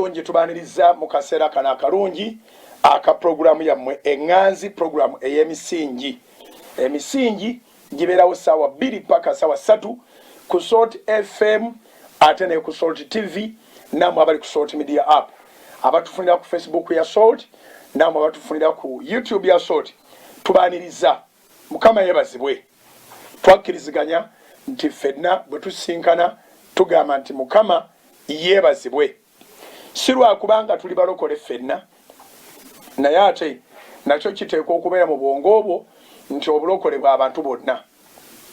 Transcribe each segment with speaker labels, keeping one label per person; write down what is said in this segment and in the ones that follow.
Speaker 1: balungi tubaniriza mu kaseera kana akalungi aka programu yammwe eŋŋanzi programu ey'emisingi. Emisingi gibeerawo ssaawa 2 paka ssaawa 3 ku Salt FM ate ne ku Salt TV namwe abali ku Salt Media app. Abatufunira ku Facebook ya Salt namwe abatufunira ku YouTube ya Salt. Tubaniriza Mukama yebazibwe. Twakkiriziganya nti ffenna bwe tusinkana tugamba nti Mukama yebazibwe. Si lwa kubanga tuli balokole ffenna, naye ate nakyo kiteekwa okubeera mu bwongo obwo nti obulokole bw'abantu bonna.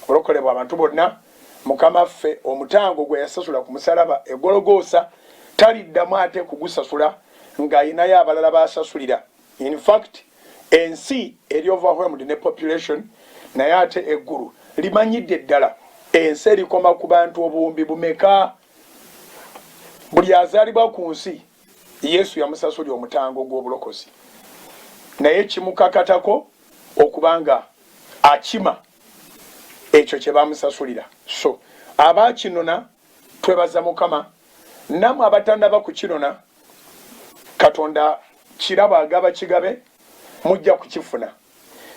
Speaker 1: Obulokole bw'abantu bonna. Mukama ffe omutango gwe yasasula ku musalaba egologoosa taliddamu ate kugusasula ng'ayinayo abalala baasasulira. In fact, ensi eri overwhelmed ne population, naye ate eggulu limanyidde ddala ensi erikoma ku bantu obuwumbi bumeka. Buli azaalibwa ku nsi Yesu yamusasulira omutango gw'obulokozi, naye kimukakatako okubanga akima ekyo kye bamusasulira. So abaakinona twebaza Mukama, namwe abatannaba kukinona Katonda kiraba agaba kigabe mujja kukifuna.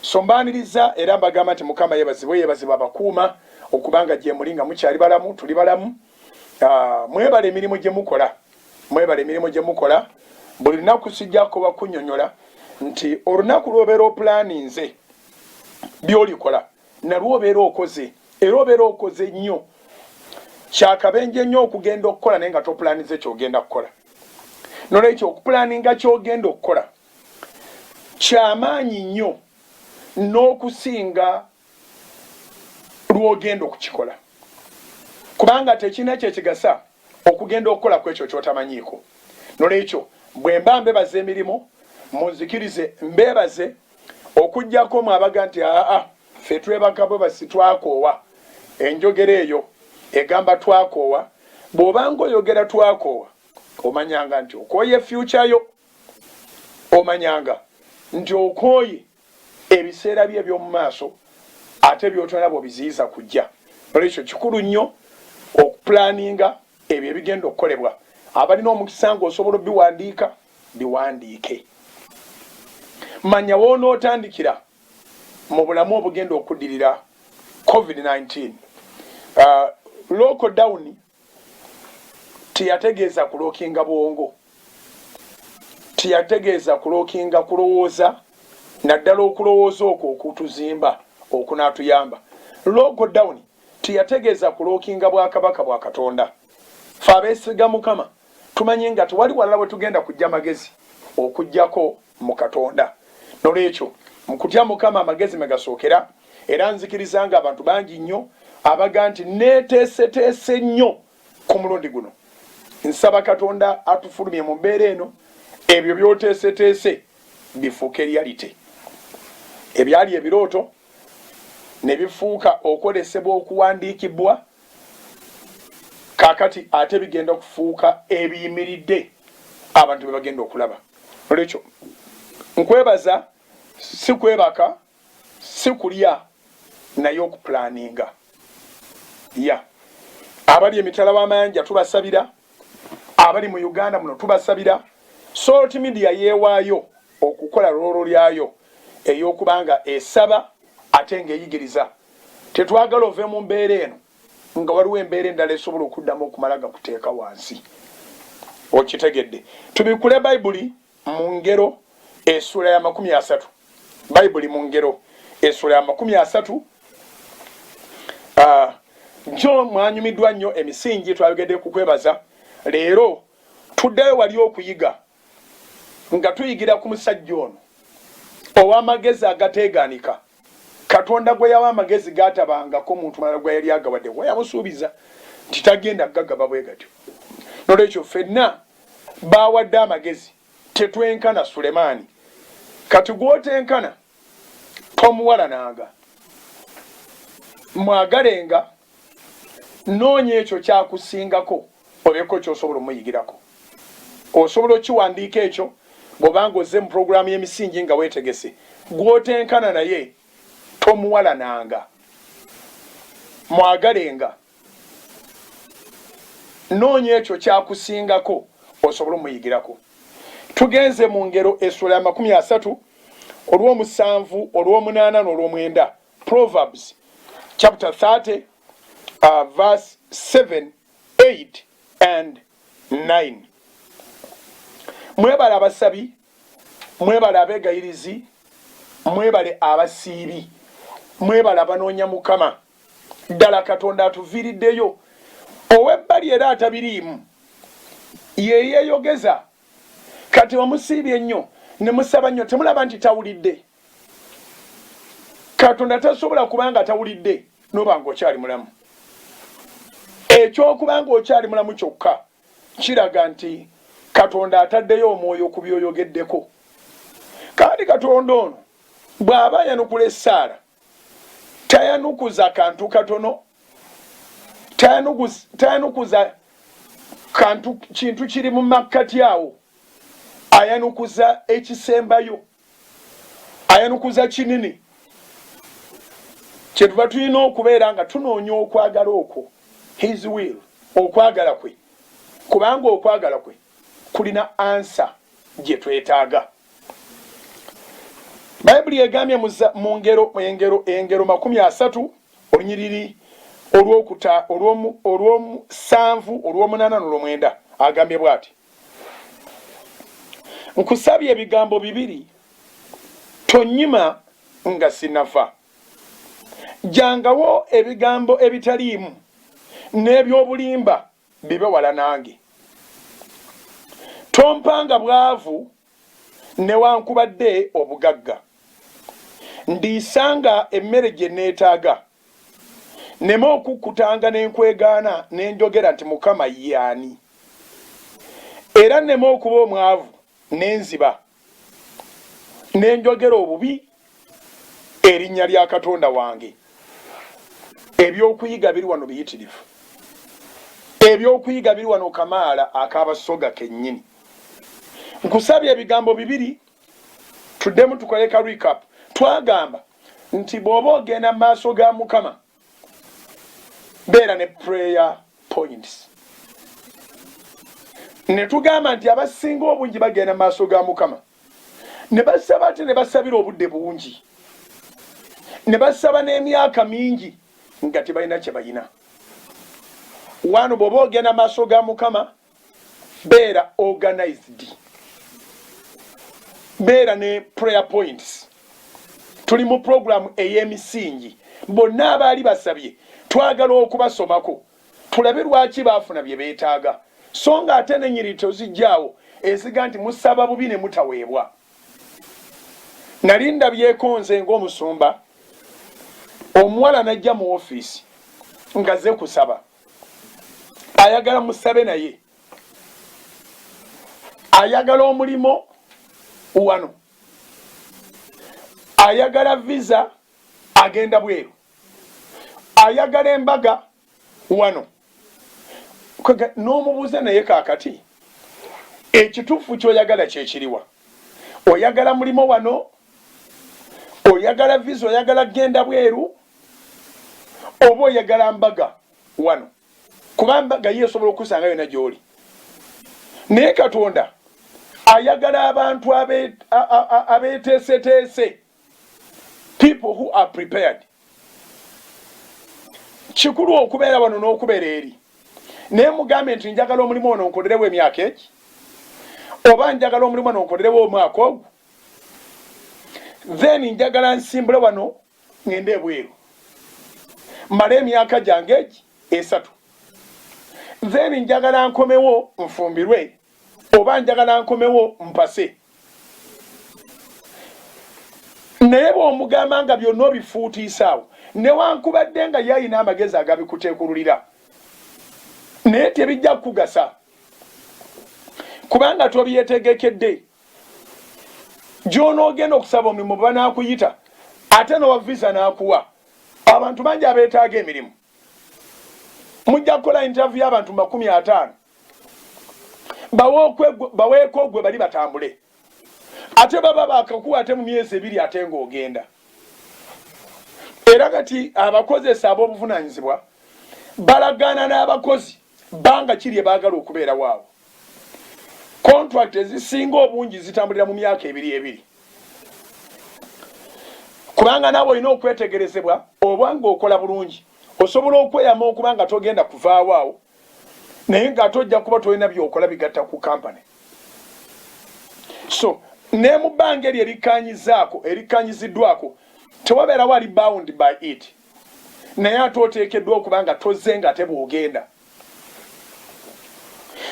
Speaker 1: So mbaaniriza era mbagamba nti Mukama yebazibwe, yebazibwe abakuuma okubanga gye muli nga mukyali balamu, tuli balamu. Mwebale emirimu gye mukola, mwebale emirimu gye mukola. Buli lunaku sijjako bakunyonyola nti olunaku lw'obeera opulaninze by'olikola nalwo obeera okoze, era obeera okoze nnyo. Kyakabenje nnyo okugenda okukola naye nga topulanize ky'ogenda kukola. Nolwekyo okupulaninga ky'ogenda okukola kyamaanyi nnyo n'okusinga lw'ogenda okukikola, kubanga tekina kyekigasa okugenda okukola ku ekyo ky'otamanyiiko. Nolwekyo bwe mba mbebaza emirimu munzikirize mbebaze okuggyako mwabaga nti ffe twebaka bwe basi twakoowa. Enjogera eyo egamba twakoowa, bw'obanga oyogera twakoowa omanyanga nti okooye future yo, omanyanga nti okooye ebiseera bye eby'omu maaso ate by'otona bw'obiziyiza kujja. Olwekyo kikulu nnyo okupulaninga ebyo ebigenda okukolebwa. Abalina omukisa ng'osobola biwandiika, biwandiike. Manya w'onootandikira mu bulamu obugenda okuddirira COVID-19. Lockdown tiyategeeza kulookinga bwongo, tiyategeeza kulookinga kulowooza, naddala okulowooza okwo okutuzimba okunaatuyamba. Lockdown tiyategeeza kulookinga bwakabaka bwa Katonda. Ffe abeesiga Mukama tumanye nga tewali walala bwe tugenda kujja magezi okuggyako mu Katonda. Nolwekyo mu kutya Mukama amagezi me gasookera, era nzikiriza nga abantu bangi nnyo abaga nti neeteeseteese nnyo ku mulundi guno. Nsaba Katonda atufulumye mu mbeera eno, ebyo by'oteeseteese bifuuke reality. Ebyali ebirooto ne bifuuka okwolesebwa okuwandiikibwa, kaakati ate bigenda okufuuka ebiyimiridde abantu be bagenda okulaba. Olwekyo nkwebaza, si kwebaka, si kulya, naye okupulaninga. Abali emitala w'amayanja tubasabira, abali mu Uganda muno tubasabira. Salt Media yeewaayo okukola loolo lyayo ey'okubanga esaba ate ng'eyigiriza. Tetwagala ove mu mbeera eno nga waliwo embeera endala esobola okuddamu okumala gakuteeka wansi. Okitegedde. Tubikule Bayibuli mu Ngero essula ya 30. Bayibuli mu Ngero essula ya 30. Njo mwanyumiddwa nnyo emisingi twayogedde ku kwebaza. Leero tuddeyo wali okuyiga nga tuyigira ku musajja ono ow'amagezi agateegaanika. Katonda gwe yawa amagezi gaatabangako muntu mulala gwe yali agawadde, we yamusuubiza nti tagenda gagaba bwe gatyo. Nolwekyo ffenna baawadde amagezi, tetwenkana Sulemaani. Kati gw'otenkana tomuwalananga. Mwagalenga, noonya ekyo kyakusingako obeeko ky'osobola omuyigirako. Osobola okiwandiika ekyo bw'obanga ozze mu pulogulaamu y'emisingi nga weetegese. Gw'otenkana naye tomuwalananga. Mwagalenga, noonya ekyo kyakusingako osobola omuyigirako. Tugenze mu ngero essula ya 30 olw'omusanvu olw'omunaana n'olw'omwenda. Proverbs chapter 30 verse 7, 8 and 9. Mwebale abasabi, mwebale abeegayirizi, mwebale abasiibi, mwebale abanoonya Mukama. Ddala Katonda atuviiriddeyo. Ow'ebbali era atabiriimu ye yeeyogeza. Kati wamusiibye ennyo ne musaba nnyo, temulaba nti tawulidde? Katonda tasobola kubanga tawulidde n'obanga okyali mulamu. Ekyokubanga okyali mulamu kyokka kiraga nti Katonda ataddeyo omwoyo ku byoyogeddeko. Kandi Katonda ono bw'aba yanukula Essaala tayanukuza kantu katono, tayanukuza kantu kintu kiri mu makkati awo, ayanukuza ekisembayo, ayanukuza kinini. Kyetuba tulina okubeera nga tunoonya okwagala okwo, his will, okwagala kwe, kubanga okwagala kwe kulina ansa gye twetaaga. Bayibuli egambye mu ngero 30 olunyiriri olw'omusanvu olw'omunaana n'olw'omwenda agambye bw'ati: nkusabye ebigambo bibiri, tonnyima nga sinafa. Jangawo ebigambo ebitaliimu n'ebyobulimba bibe wala nange. Tompanga bwavu newankubadde obugagga. Ndiisanga emmere gye neetaaga, nneme okukkutanga n'enkwegaana n'enjogera nti Mukama ye ani. Era nneme okuba omwavu n'enziba n'enjogera obubi erinnya lya Katonda wange. Ebyokuyiga biri wano biyitirivu. Ebyokuyiga biri wano kamaala ak'abasoga kennyini. Nkusabye ebigambo bibiri, tuddemu tukole ka recap. Twagamba nti bw'oba ogenda mu maaso ga Mukama beera ne prayer points. Ne tugamba nti abasinga obungi bagenda mu maaso ga Mukama ne basaba ate ne basabira obudde bungi, ne basaba n'emyaka mingi nga tebalina kye balina. Wano bw'oba ogenda mu maaso ga Mukama beera organized, beera ne prayer points. Tuli mu programu ey'emisingi. Bonna abaali basabye twagala okubasomako tulabe lwaki baafuna bye beetaaga, so nga ate n'ennyiri tozijjaawo eziga nti musaba bubi ne mutaweebwa. Nali ndabyeko nze ng'omusumba, omuwala najja mu ofiisi nga ze kusaba, ayagala musabe naye, ayagala omulimo wano, ayagala visa agenda bweru, ayagala embaga wano. N'omubuuza naye kaakati ekituufu ky'oyagala kyekiriwa? Oyagala mulimo wano, oyagala visa, oyagala genda bweru, oba oyagala mbaga wano? Kuba mbaga ye esobola okusanga yonna gy'oli. Naye Katonda ayagala abantu abeeteeseteese, people who are prepared. Kikulu okubeera wano n'okubeera eri. Naye mugambe nti njagala omulimu ono nkolerewo emyaka egi, oba njagala omulimu ono nkolerewo omwaka ogwo, then njagala nsimbule wano ngende ebweru male emyaka gyange egi 3, then njagala nkomewo nfumbirwe, oba njagala nkomewo mpase. Naye bw'omugamba nga byonna obifuutiisaawo newankubadde nga yayina amagezi agabikuteekululira, naye tebijja kukugasa kubanga tobyetegekedde. Gy'onoogenda okusaba omulimu banaakuyita ate nowa visa n'akuwa. Abantu bangi abeetaaga emirimu, mujja kukola interview y'abantu 50, baweeko ogwe bali batambule, ate baba bakakuwa ate mu myezi 2 ate ng'ogenda. Era kati abakozesa ab'obuvunaanyizibwa balagaana n'abakozi banga kiri baagala okubeera waawo. contract ezisinga obungi zitambulira mu myaka ebiri kubanga nabo olina okwetegerezebwa obanga okola bulungi osobola okweyama okubanga togenda kuvaawo awo naye nga tojja kuba tolina byokola bigatta ku kampani. So ne mu bbanga eryo erikanyiziddwako tewabeerawo ali bound by it, naye ate oteekeddwa okubanga tozze nga ate bw'ogenda.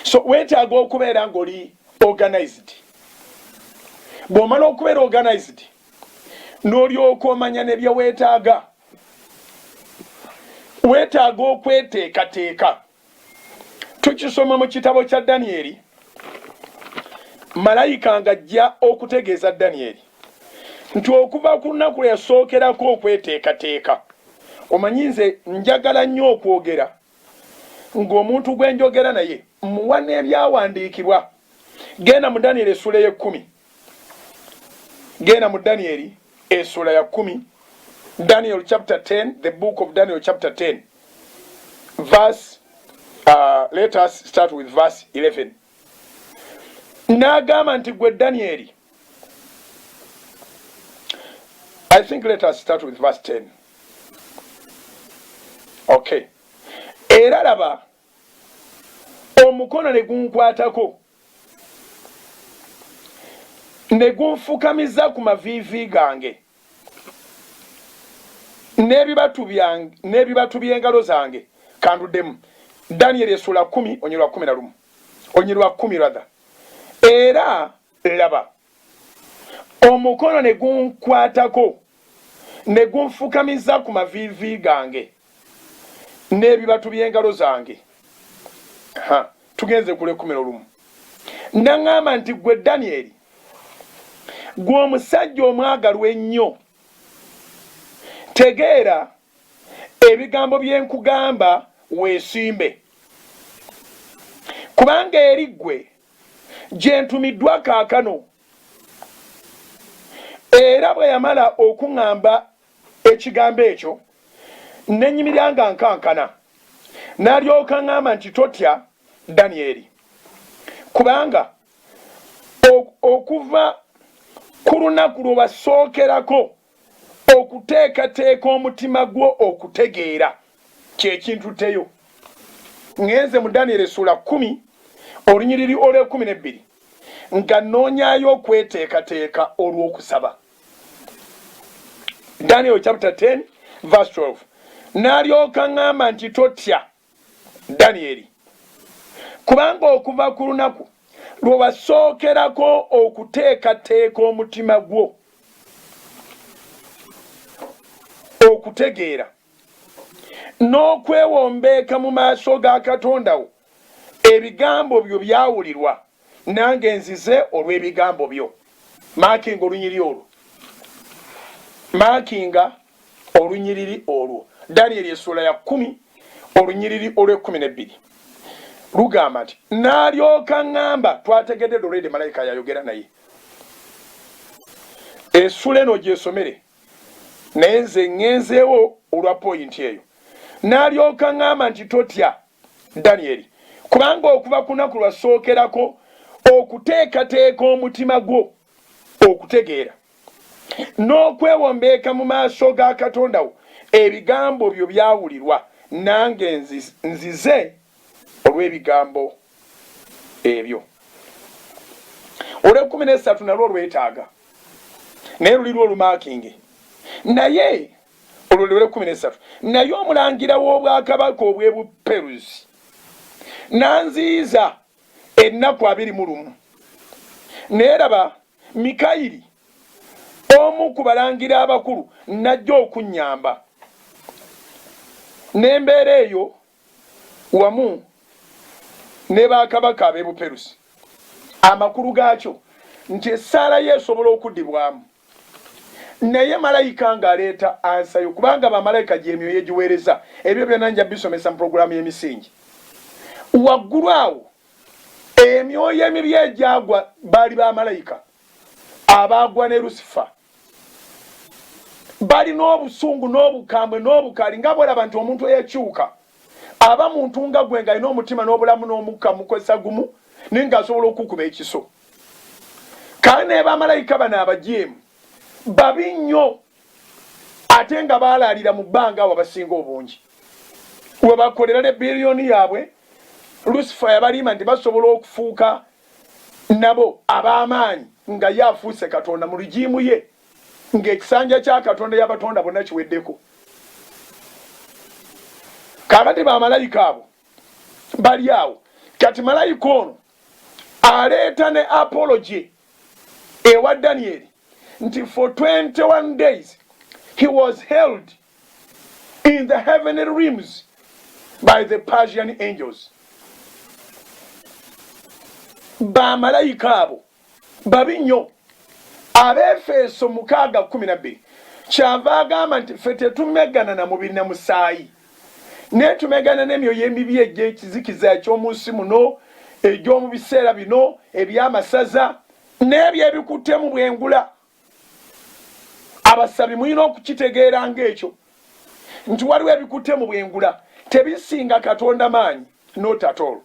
Speaker 1: So weetaaga okubeera ng'oli organized. Bw'omala okubeera organized n'olyoka omanya ne bye weetaaga, weetaaga okweteekateeka. Tukisoma mu kitabo kya Danyeri, malayika ng'ajja okutegeeza Danyeri nti okuva ku lunaku lwe yasookerako okweteekateeka. Omanyi nze njagala nnyo okwogera ng'omuntu gwe njogera naye muwa n'ebyawandiikibwa. Genda mu Danyeri essula y'ekkumi. Genda mu Danyeri essula ya 10. Daniel chapter 10, the book of Daniel chapter 10. Verse, let us start with verse 11. N'agamba nti gwe Danyeri. I think let us start with verse 10. Okay. Era laba omukono ne gunkwatako ne gunfukamiza ku maviivi gange n'ebibatu by'engalo zange kanduddemu. Danyeri essula 10 onyirwa 11 onyirwa 10 rather. Era laba omukono ne gunkwatako ne gunfukamiza ku maviivi gange n'ebibatu by'engalo zange. Tugenze kule 11. N'aŋŋamba nti gwe Danyeri, gwe omusajja omwagalwa ennyo, tegeera ebigambo bye nkugamba weesimbe, kubanga eri ggwe gye ntumiddwa kaakano. Era bwe yamala okuŋŋamba ekigambo ekyo ne nnyimirira nga nkankana, n'alyoka ŋŋamba nti totya Danyeri, kubanga okuva ku lunaku lwe wasookerako okuteekateeka omutima gwo okutegeera kyekintu teyo. Ngenze mu Danyeri essula 10 olunyiriri olw'e12 nga nnoonyaayo okweteekateeka olw'okusaba. Daniel chapter 10 verse 12. N'alyoka ŋŋamba nti totya Danyeri, kubanga okuva ku lunaku lwe wasookerako okuteekateeka omutima gwo okutegeera n'okwewombeeka mu maaso ga Katonda wo, ebigambo byo byawulirwa, nange nzize olw'ebigambo byo. Maakinga olunyiriri olwo. Maakinga olunyiriri olwo. Danyeri essula ya 10 olunyiriri olw'e12. Lugamba nti n'alyoka ŋŋamba, twategedde already malayika yayogera naye. Essula eno gyesomere naye nze ŋŋenzeewo olwa point eyo. N'alyoka ŋŋamba nti totya Danyeri, kubanga okuva ku lunaku lwasookerako okuteekateeka omutima gwo okutegeera n'okwewombeeka mu maaso ga Katonda wo, ebigambo byo byawulirwa, nange nzize olw'ebigambo ebyo. Olw'e13 nalwo lwetaaga naye luli lwo lumaakinge. Naye olwo olw'e13 naye omulangira w'obwakabaka obw'e Buperuzi nanziiza ennaku 21. Naye laba Mikayiri omu ku balangira abakulu najja okunnyamba, n'embeera eyo wamu ne bakabaka ab'e Buperuzi. Amakulu gaakyo nti essaala ye esobola okuddibwamu, naye malayika ng'aleeta ansayo, kubanga bamalayika gy'emyoyo egiweereza. Ebyo byonna nja bisomesa mu pulogulaamu y'emisingi. Waggulu awo emyoyo emibi egyagwa baali bamalayika abaagwa ne Lusifa, bali n'obusungu n'obukambwe n'obukaali, nga bw'olaba nti omuntu eyakyuka aba muntu nga gwe ng'alina omutima n'obulamu n'omukka mukozesa gumu, ninga asobola okukuba ekiso. Kale ne bamalayika bano abajeemu babi nnyo ate nga baalaalira mu bbanga awo abasinga obungi. We bakolera ne biliyoni yaabwe, Lucifer yabalima nti basobola okufuuka nabo ab'amaanyi nga ye afuuse Katonda mu lugiimu ye, ng'ekisanja kya Katonda y'abatonda bonna kiweddeko. Kaakati bamalayika abo bali awo. Kati malayika ono aleeta ne apology ewa Daniel nti for 21 days he was held in the heavenly realms by the Persian angels. Bamalayika abo babi nnyo. Abefeso 6:12 kyava agamba nti ffe tetumegana na mubiri na musaayi, naye tumegana n'emyoyo emibi egy'ekizikiza eky'omu nsi muno, egy'omu biseera bino eby'amasaza n'ebyo ebikutte mu bwengula. Abasabi mulina okukitegeera ng'ekyo nti waliwo ebikutte mu bwengula tebisinga Katonda maanyi, not at all.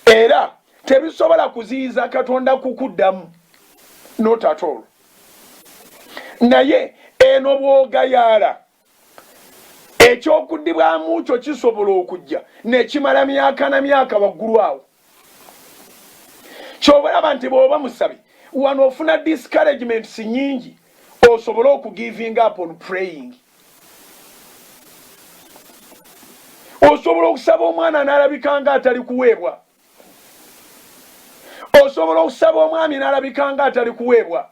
Speaker 1: Era tebisobola kuziyiza Katonda kukuddamu, not at all. Naye eno bw'ogayaala ekyokuddibwamu kyo kisobola okujja nekimala myaka na myaka waggulu awo. Kyobalaba nti bw'oba musabi wano ofuna discouragements nyingi, osobola okugiving up on praying. Osobola okusaba omwana n'alabika nga atali kuweebwa. Osobola okusaba omwami n'alabika nga atali kuweebwa.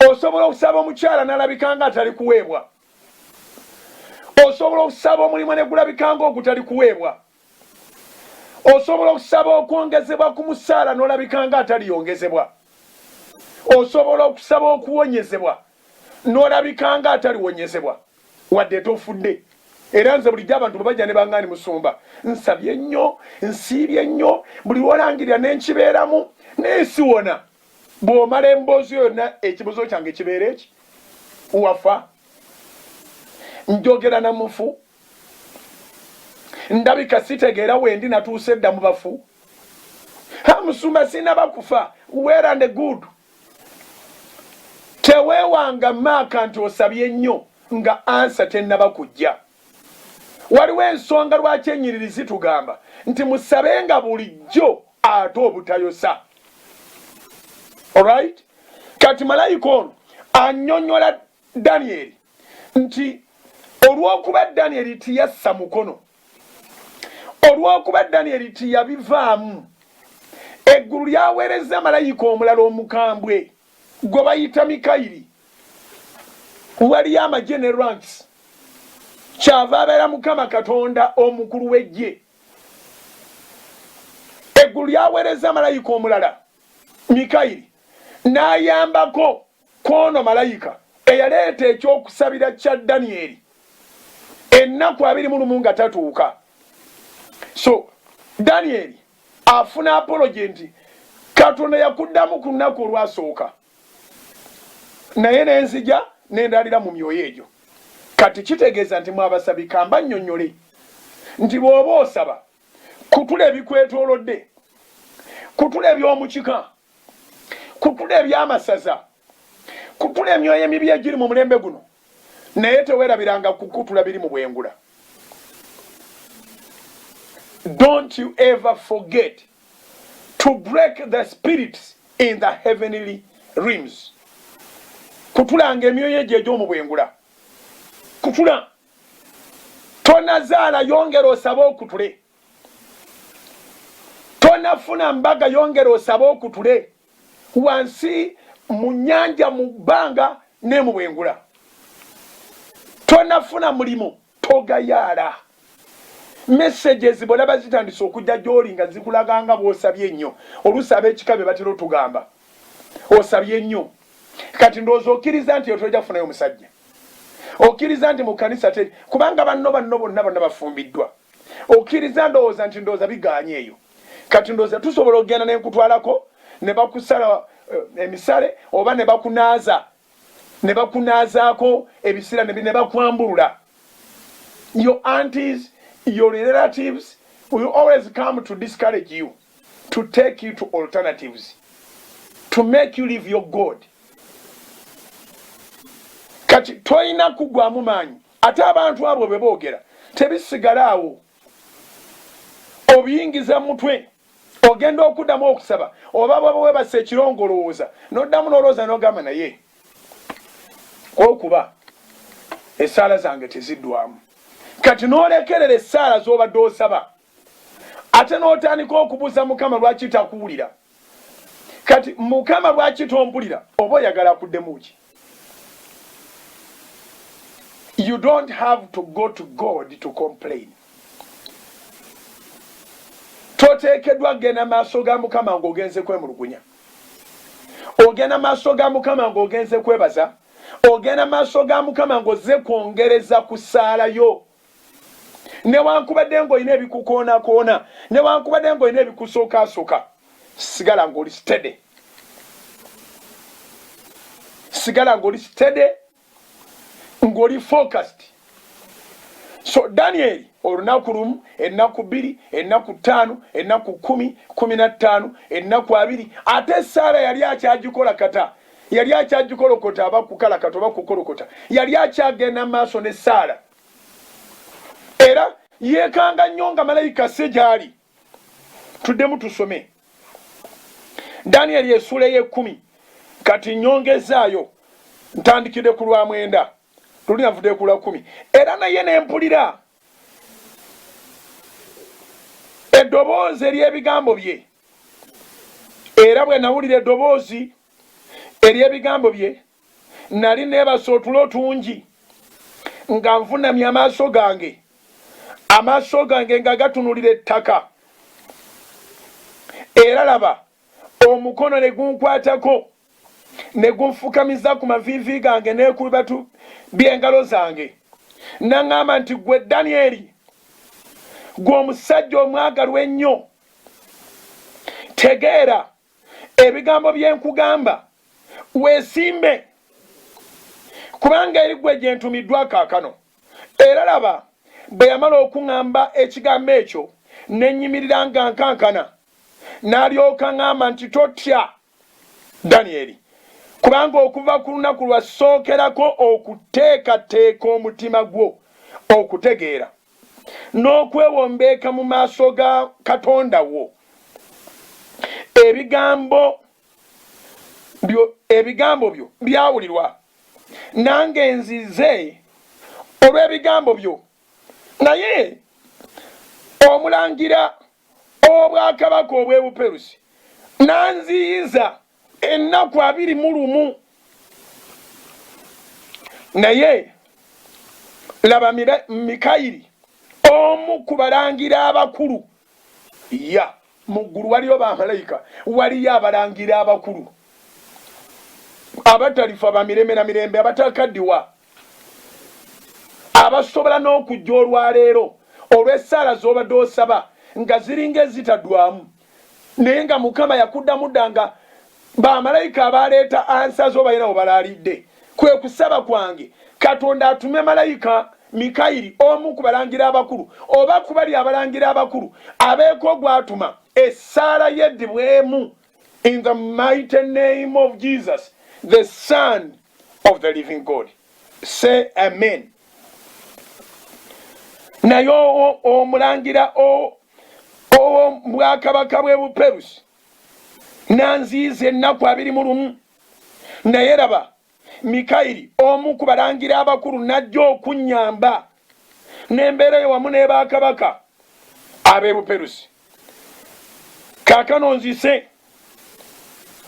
Speaker 1: Osobola okusaba omukyala n'alabika nga atali kuweebwa. Osobola okusaba omulimu ne gulabika nga ogutali kuweebwa. Osobola okusaba okwongezebwa ku musaala n'olabika nga atali yongezebwa. Osobola okusaba okuwonyezebwa n'olabika nga atali wonyezebwa wadde tofudde. Era nze bulijjo abantu bwe bajja ne baŋŋaani Musumba, nsabye nnyo, nsiibye nnyo, buli wolangirira n'enkibeeramu naye siwona. Bw'omala emboozi yonna ekibuzo kyange kibeera eki? Wafa? Njogera na mufu? Ndabika sitegeera wendi natuuse dda mu bafu? Musumba sinaba kufa, well and good. Teweewanga maaka nti osabye nnyo nga ansa tennaba kujja. Waliwo ensonga lwaki ennyiriri zitugamba nti musabenga bulijjo ate obutayosa. Alright? Kati malayika ono annyonnyola Daniel nti olw'okuba Daniel tiyassa mukono, olw'okuba Daniel tiyabivaamu, eggulu lyaweereza malayika omulala omukambwe gwe bayita Mikayiri, waliyo amagye ne ranks, kyava abeera Mukama Katonda omukulu w'eggye. Eggulu lyaweereza malayika omulala Mikayiri n'ayambako kwono malayika eyaleeta ekyokusabira kya Daniel ennaku 21 nga tatuuka. So Daniel afuna apology nti Katonda yakuddamu ku nnaku olwasooka, naye n'enzija n'endalira mu myoyo egyo. Kati kitegeeza nti mwabasabi kamba nnyonnyole nti bw'oba osaba kutula ebikwetoolodde, kutula eby'omukika, kutula eby'amasaza, kutula emyoyo emibi egiri mu mulembe guno, naye teweerabiranga kukutula biri mu bwengula. Don't you ever forget to break the spirits in the heavenly realms. Kutulanga emyoyo egyo egy'omu bwengula. Kutula. Tonazaala yongera osabe okutule. Tonafuna mbaga yongera osabe okutule. Wansi mu nnyanja mu bbanga ne mu bwengula. Tonafuna mulimu togayaala. Messages bw'olaba zitandise okujja gy'oli nga zikulaganga bw'osabye ennyo. Olusaba ekikabe batera otugamba osabye nnyo. Kati ndowooza okkiriza nti otojja kufunayo omusajja. Okkiriza nti mu kkanisa teri, kubanga banno bonna bafumbiddwa. Okkiriza ndowooza biganye eyo. Kati ndowooza tusobola okugenda ne nkutwalako ne bakusala emisale oba ne bakunaaza, ne bakunaazaako ebisira ne bakwambulula. Your aunties, your relatives, will always come to discourage you, to take you to alternatives, to make you leave your God. Kati toyina kugwamu maanyi ate abantu abo beboogera tebisigala awo obiyingiza mutwe ogenda okuddamu okusaba oba bwaba webasa ekirongolowooza noddamu n'olowooza n'ogamba naye okuba essaala zange teziddwamu kati n'olekerera essaala z'obadde osaba ate n'otandika okubuuza Mukama lwaki takuwulira kati Mukama lwaki tompulira oba oyagala akuddemu ki? You don't have to go to God to complain. Toteekeddwa genda maaso ga Mukama ng'ogenze kwemulugunya, ogenda maaso ga Mukama ng'ogenze kwebaza, ogenda maaso ga Mukama ng'ozze kwongereza ku ssaala yo. Newankubadde ng'olina ebikukoonaakoona, newankubadde ng'olina ebikusookaasoka, sigala ng'oli steady. Sigala ng'oli steady, ng'oli focused. So Daniel olunaku lumu, ennaku bbiri, ennaku ttaano, ennaku 10, 15, ennaku 2, ate Saara yali akyagikola kata, yali akyagikolokota aba kukalakata oba kukolokota, yali akyagenda maaso ne Saara. Era yeekanga nnyo nga malayika asse gy'ali. Tuddemu tusome Daniel essuula ey'ekkumi, kati nnyongezaayo ntandikire ku lwa 9, luli navudde ku lwa 10. Era naye ne mpulira eddoboozi ery'ebigambo bye. Era bwe nawulira eddoboozi ery'ebigambo bye, nali neebasa otulo tungi nga nfunamye amaaso gange nga gatunulira ettaka. Era laba omukono ne gunkwatako ne gunfukamiza ku maviivi gange n'ekubibatu by'engalo zange. Naŋŋamba nti ggwe Danyeri, ggwe omusajja omwagalwa ennyo, tegeera ebigambo bye nkugamba, weesimbe, kubanga eri ggwe gye ntumiddwa kaakano. Era laba bwe yamala okuŋŋamba ekigambo ekyo ne nnyimirira nga nkankana, n'alyoka ŋŋamba nti totya Danyeri, kubanga okuva ku lunaku lwasookerako okuteekateeka omutima gwo okutegeera n'okwewombeeka mu maaso ga Katonda wo, ebigambo byo byawulirwa, nange nzize olw'ebigambo byo. Naye omulangira obwakabaka obw'Ebuperusi nanziyiza ennaku 21. Naye laba Mikayiri, omu ku balangira abakulu, mu ggulu waliyo bamalayika, waliyo abalangira abakulu abatalifa bamirembe na mirembe, abatakaddiwa, abasobola n'okujja olwaleero olw'essaala z'obadde osaba nga ziringa ezitaddwamu, naye nga Mukama yakuddamu ddanga bamalayika abaleeta ansa zo balina obalaalidde. Kwe kusaba kwange Katonda atume malayika Mikayiri, omu ku balangira abakulu, oba ku bali abalangira abakulu, abeeko gw'atuma essaala yeddibwemu, in the mighty name of Jesus, the Son of the living God. Say amen. Naye omulangira bwakabaka bw'Ebuperusi nanziiza ennaku 21. Naye laba Mikayiri, omu ku balangira abakulu, najja okunnyamba n'embeera yo wamu n'ebakabaka ab'Ebuperusi. Kaakano nzise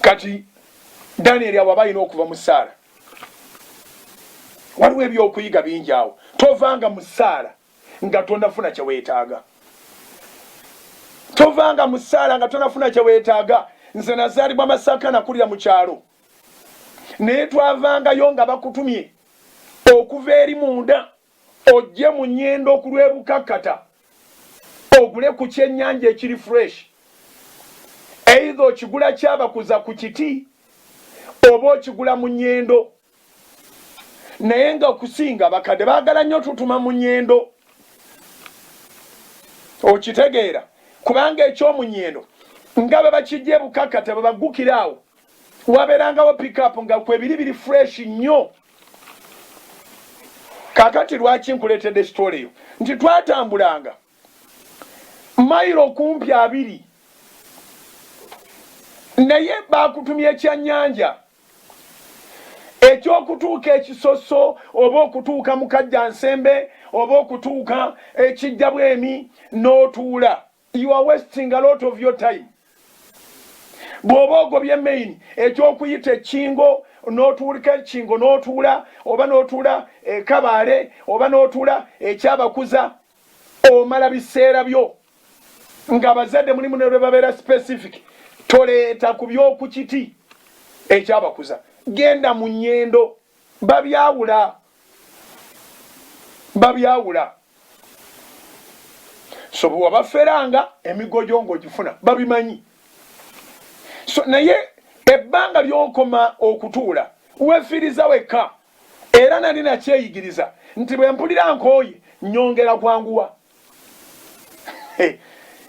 Speaker 1: kati Danyeri abo balina okuva mu ssaala. Waliwo ebyokuyiga bingi awo. Tovanga mu ssaala nga tonnafuna kye weetaaga. Tovanga mu ssaala nga tonnafuna kye weetaaga. Nze nazaalibwa Masaka, nakulira mu kyalo, naye twavangayo nga bakutumye okuva eri munda ojje mu nnyendo okulwebukakkata ogule ku kyennyanja ekiri fresh, either okigula kyabakuza ku kiti oba okigula mu nnyendo. Naye nga okusinga bakadde baagala nnyo tutuma mu nnyendo. okitegeera kubanga ekyomunyendo nga bwe bakijja bukakata bwe baggukiraawo wabeerangawo pickup nga kwebiri biri fresh nnyo. Kakati lwaki nkuleetedde story eyo nti twatambulanga mayiro kumpi 2 naye bakutumya ekyannyanja ekyokutuuka ekisoso oba okutuuka mu Kajjansembe oba okutuuka ekijja bwemi n'otuula. You are wasting a lot of your time. Bw'oba ogobye main ekyokuyita ekingo n'otuulika ekingo n'otuula oba n'otuula Kabaale oba n'otuula ekyabakuza omala biseera byo nga bazadde mulimu ne lwe babeera specific toleeta ku by'okukiti ekyabakuza. Genda mu nnyendo babyawula. So bwe wabaferanga emigojo ng'ogifuna babimanyi. So naye ebbanga ly'okoma okutuula weefiriza wekka era nali nakyeyigiriza nti bwe mpulira nkooye nnyongera kwanguwa.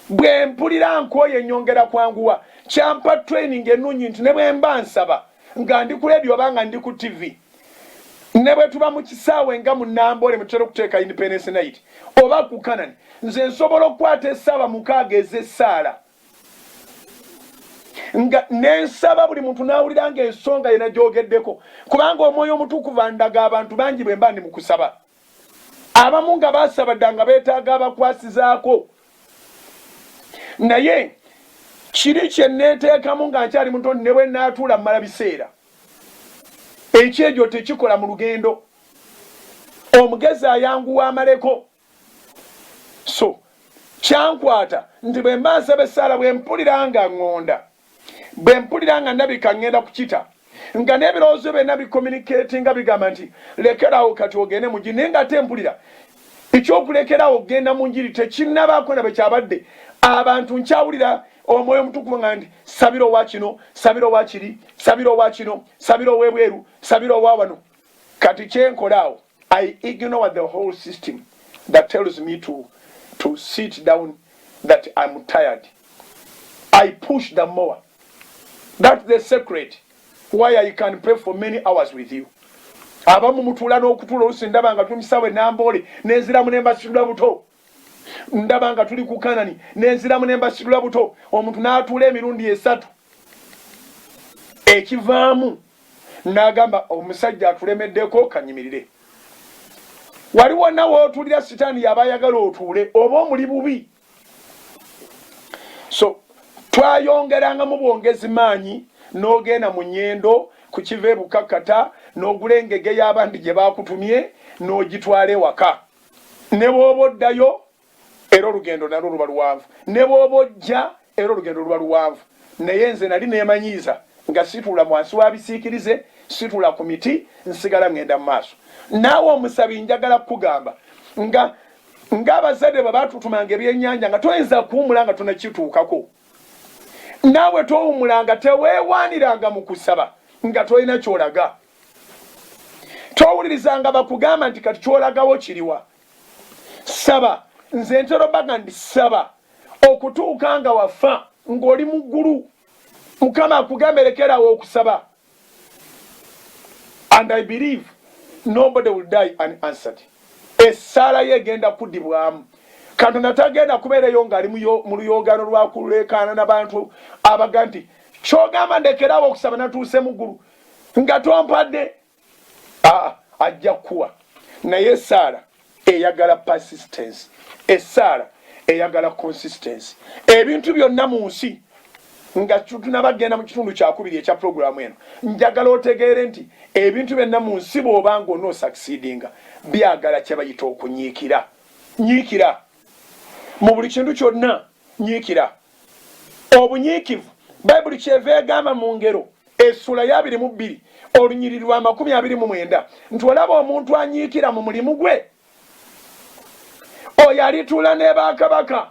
Speaker 1: Bwe mpulira nkooye nnyongera kwanguwa kyampa training ennungi nti ne bwe mba nsaba nga ndi ku radio oba nga ndi ku TV ne bwe tuba mu kisaawe nga mu Nambole mutera okuteeka Independence Night oba ku Kanani nze nsobola okukwata essaawa 6 ez'essaala nga nensaba buli muntu n'awulira ng'ensonga yena gyogeddeko kubanga omwoyo omutukuvu andaga abantu bangi bwe mba ndi mu kusaba. Abamu nga baasaba dda nga beetaaga abakwasizaako naye kiri kye neeteekamu nga nkyali mutono ne bwe naatuula mmala biseera ekyegyo tekikola mu lugendo. Omugezi ayanguwa amaleko. So kyankwata nti bwe mba nsaba essaala bwe mpulira nga ŋŋonda bwe mpulira nga ndabika ngenda kukita nga n'ebirowoozo bye nabicommunicating nga bigamba nti lekerawo kati ogende mu njiri naye nga ate mpulira ekyokulekerawo okgenda mu njiri tekinnabaako na bwe kyabadde abantu nkyawulira omwoyo omutukuvu nga nti sabira owa kino sabira owa kiri sabira owa kino sabira ow'ebweru sabira owa wano. Kati kyenkolaawo I ignore the whole system that tells me to sit down that I'm tired. I push them more. That's the secret why I can pray for many hours with you. Abamu mutuula n'okutuula oluusi ndaba nga tumisaawe Nambole nenziramu ne mbasitula buto ndaba nga tuli ku Kanani nenziramu ne mbasitula buto omuntu n'atuula emirundi 3 ekivaamu n'agamba omusajja atulemeddeko kanyimirire. Waliwo nawe otuulira sitaani yaba ayagala otuule oba omuli bubi. So twayongeranga mu bwongezi maanyi n'ogenda mu nnyendo ku kiva ebukakata n'ogula engege y'abandi gye baakutumye n'ogitwala ewaka. Ne bw'oba oddayo era olugendo nalwo luba luwanvu, ne bw'oba ojja era olugendo luba luwanvu. Naye nze nali neemanyiiza nga situula wansi wa bisiikirize, situula ku miti, nsigala ngenda mu maaso. Naawe omusabi njagala kukugamba ng'abazadde bwe baatutumanga ebyennyanja nga toyinza kuwumula nga tonakituukako. Naawe towumulanga teweewaaniranga mu kusaba nga tolina ky'olaga. Towulirizanga bakugamba nti kati ky'olagawo kiriwa. Saba, nze ntera obbaga ndi saba okutuuka nga wafa ng'oli mu ggulu. Mukama akugambe lekerawo okusaba. And I believe nobody will die unanswered. Essaala ye egenda kuddibwamu. Katonda tagenda kubeerayo ng'ali mu luyogaano lwa kuleekaana n'abantu abaga nti ky'ogamba ndekerawo okusaba natuuse mu ggulu nga tompadde. Ajja kuwa. Naye Essaala eyagala persistence. Essaala eyagala consistency. Ebintu byonna mu nsi nga tunabagenda mu kitundu kyakubiri ekya programu eno njagala otegeere nti ebintu byonna mu nsi bw'obanga onoosucceedinga byagala kye bayita okunyiikira. Nyiikira mu buli kintu kyonna, nyiikira. Obunyiikivu Bayibuli kyeva egamba mu ngero essula ya 22 olunyiriri lwa 29 nti olaba omuntu anyiikira mu mulimu gwe oyo alituula ne bakabaka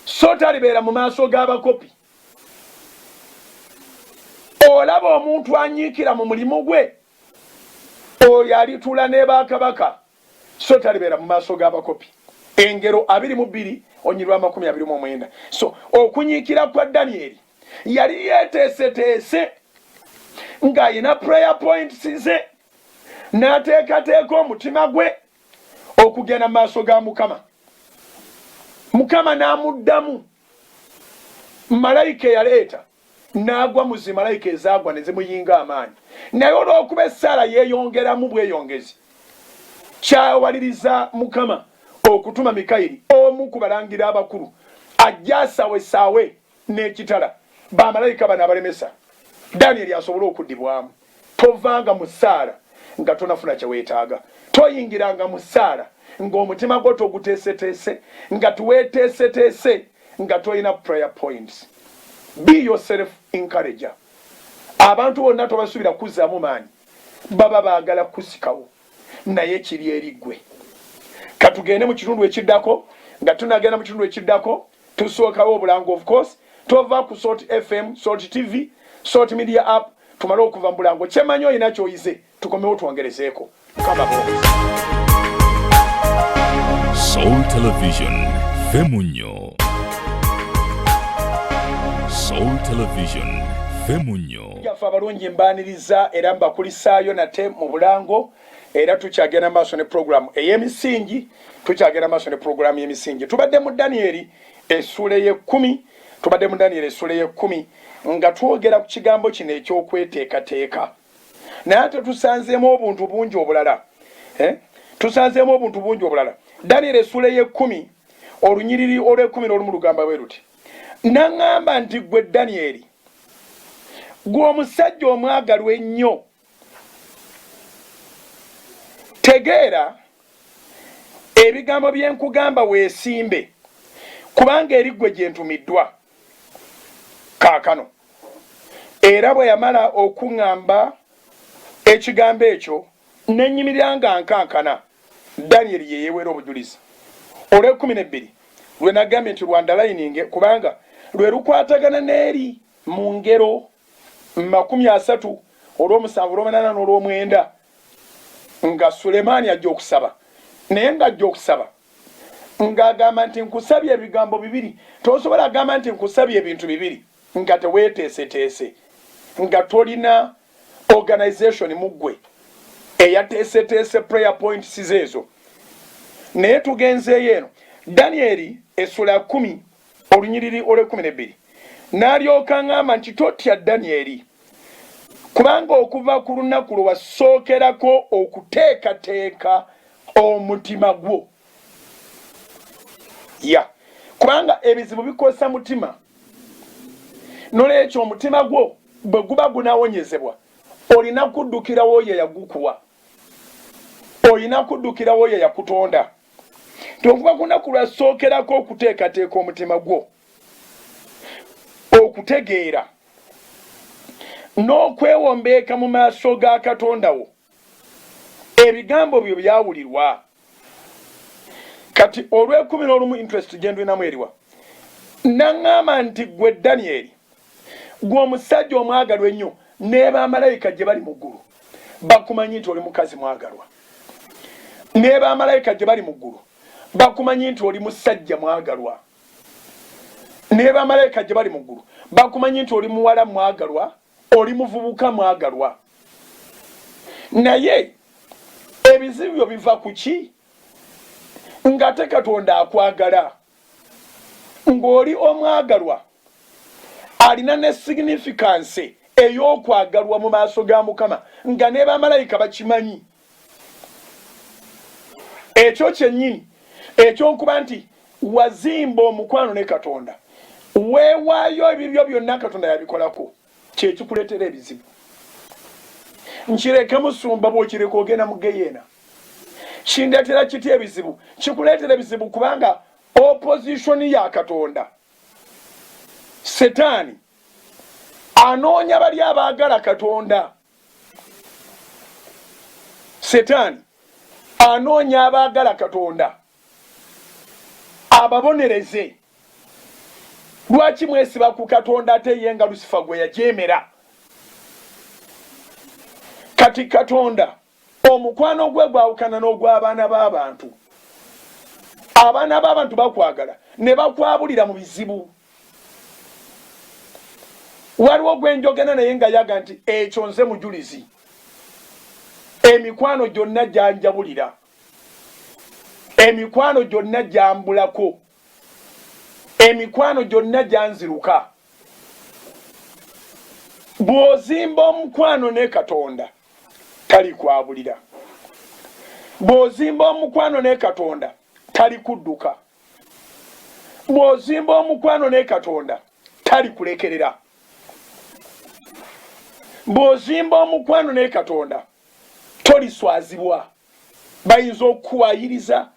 Speaker 1: so talibeera mu maaso g'abakopi. Olaba omuntu anyiikira mu mulimu gwe oyo alituula ne bakabaka so talibeera mu maaso g'abakopi. engero 22 onyirwa 29. So okunyikira kwa Danieli yali yeteeseteese nga ina prayer points ze n'ateekateeka omutima gwe okugenda maaso ga Mukama. Mukama n'amuddamu. Malayika yaleeta n'agwa mu zi malayika ezaagwa ne zimuyinga amaanyi. Naye olw'okuba Esaala yeeyongeramu bweyongezi, kyawaliriza Mukama okutuma Mikayiri, omu ku balangira abakulu, ajja asawesaawe n'ekitala bamalayika bano abalemesa Danieli asobole okuddibwamu. Tovanga mu ssaala nga tonafuna kye weetaaga. Toyingiranga mu ssaala ng'omutima gwo toguteeseteese, nga tuweeteeseteese, nga toyina prayer points. Be yourself encourager. Abantu bonna tobasuubira kuzzaamu maanyi, baba baagala kusikawo, naye kiri eri ggwe. Katugende mu kitundu ekiddako, nga tunagenda mu kitundu ekiddako tusookawo obulango. Of course tova ku Salt FM, Salt TV, Salt Media App, tumale okuva mu bulango. Kyemanyi olina ky'oyize, tukomewo twongerezeeko.
Speaker 2: Soul Television, Femunyo. Soul Television, Femunyo.
Speaker 1: Yafa abalungi mbaaniriza era mbakulisaayo nate mu bulango, era tukyagenda maaso ne program ey'emisingi, tukyagenda maaso ne program y'emisingi. Tubadde mu Danieli essula ye 10, tubadde mu Danieli essula ye 10 nga twogera ku kigambo kino eky'okweteekateeka. Naye ate tusanzeemu obuntu bungi obulala. Tusanzeemu obuntu bungi obulala. Danieli essula ye 10 olunyiriri olw'ekumi n'olumu lugamba bwe luti, n'aŋŋamba nti ggwe Danieli, ggwe omusajja omwagalwa ennyo, tegeera ebigambo bye nkugamba weesimbe, kubanga eri ggwe gye ntumiddwa kaakano. Era bwe yamala okuŋŋamba ekigambo ekyo ne nnyimirira nga nkankana, Danieli ye yeewera obujulizi. Olw'ekumi lwe nagambye nti lwandalayininge, kubanga lwe lukwatagana n'eri mu ngero 30 olw'omusanvu olw'omunaana n'olw'omwenda nga Sulemaani ajja okusaba. Naye ng'ajja okusaba ng'agamba nti nkusabye ebigambo 2. Tosobola agamba nti nkusabye ebintu 2 nga teweeteeseteese, nga tolina organization mu ggwe eyateeseteese prayer points zeezo. Naye tugenzeeyo eno Danieli essula 10 olunyiriri olw'ekumi n'alyoka ng'amba nti totya Danieli, kubanga okuva ku lunaku lwe wasookerako okuteekateeka omutima gwo. Kubanga ebizibu bikosa mutima. N'olwekyo omutima gwo bwe guba gunaawonyezebwa, olina kuddukirawo oyo yagukuwa, olina kuddukirawo oyo yakutonda. Tokuba ku lunaku lwasookerako okuteekateeka omutima gwo, okutegeera n'okwewombeeka mu maaso ga Katonda wo, ebigambo byo byawulirwa. Kati olw'ekumi n'olumu interest gye ndinamu eriwa, n'aŋŋamba nti ggwe Danieli, ggwe omusajja omwagalwa ennyo, ne bamalayika gye bali mu ggulu bakumanyi nti oli mukazi mwagalwa, ne bamalayika gye bali mu ggulu bakumanyi nti oli musajja mwagalwa, ne bamalayika gye bali mu ggulu bakumanyi nti oli muwala mwagalwa, oli muvubuka mwagalwa. Naye ebizibu byo biva ku ki? Ng'ate Katonda akwagala, ng'oli omwagalwa, alina ne significance ey'okwagalwa mu maaso ga Mukama, nga ne bamalayika bakimanyi. Ekyo kyennyini eky'okuba nti wazimba omukwano ne Katonda, weewaayo ebibyo byonna Katonda yabikolako, kye kikuleetera ebizibu. Nkireke musumba bw'okireka ogenda mu Geyeena. Kindeetera kitya ebizibu? Kikuleetera ebizibu kubanga opposition ya Katonda, Setaani, anoonya bali abaagala Katonda. Setaani anoonya abaagala Katonda ababonereze. Lwaki mwesiba ku Katonda ate ye nga Lusifa gwe yajeemera? Kati Katonda omukwano gwe gwawukana n'ogw'abaana b'abantu. abaana b'abantu bakwagala ne bakwabulira mu bizibu. Waliwo gwe njogera naye nga yaga nti ekyo nze mujulizi. Emikwano gyonna gyanjabulira, emikwano gyonna gyambulako, emikwano gyonna gyanziruka. Bw'ozimba omukwano ne Katonda tali kwabulira, bw'ozimba omukwano ne Katonda tali kudduka, bw'ozimba omukwano ne Katonda tali kulekerera, bw'ozimba omukwano ne Katonda toliswazibwa. Bayinza okuwayiriza,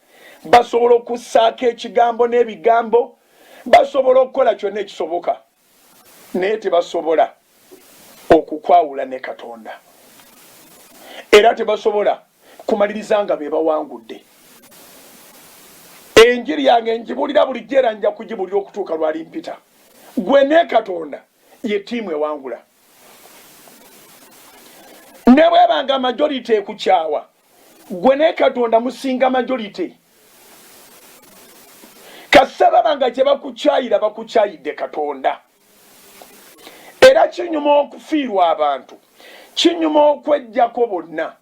Speaker 1: basobola okussaako ekigambo n'ebigambo, basobola okukola kyonna ekisoboka, naye tebasobola okukwawula ne Katonda, era tebasobola kumaliriza nga be bawangudde. Enjiri yange njibulira bulijjo era nja kugibulira okutuuka lwali mpita. Gwe ne Katonda ye ttiimu ewangula. Ne bwebanga majority ekukyawa, gwe ne Katonda musinga majority. Kasaba banga kye bakukyayira bakukyayidde Katonda. Era kinyuma okufiirwa abantu, kinyuma okwejjako bonna.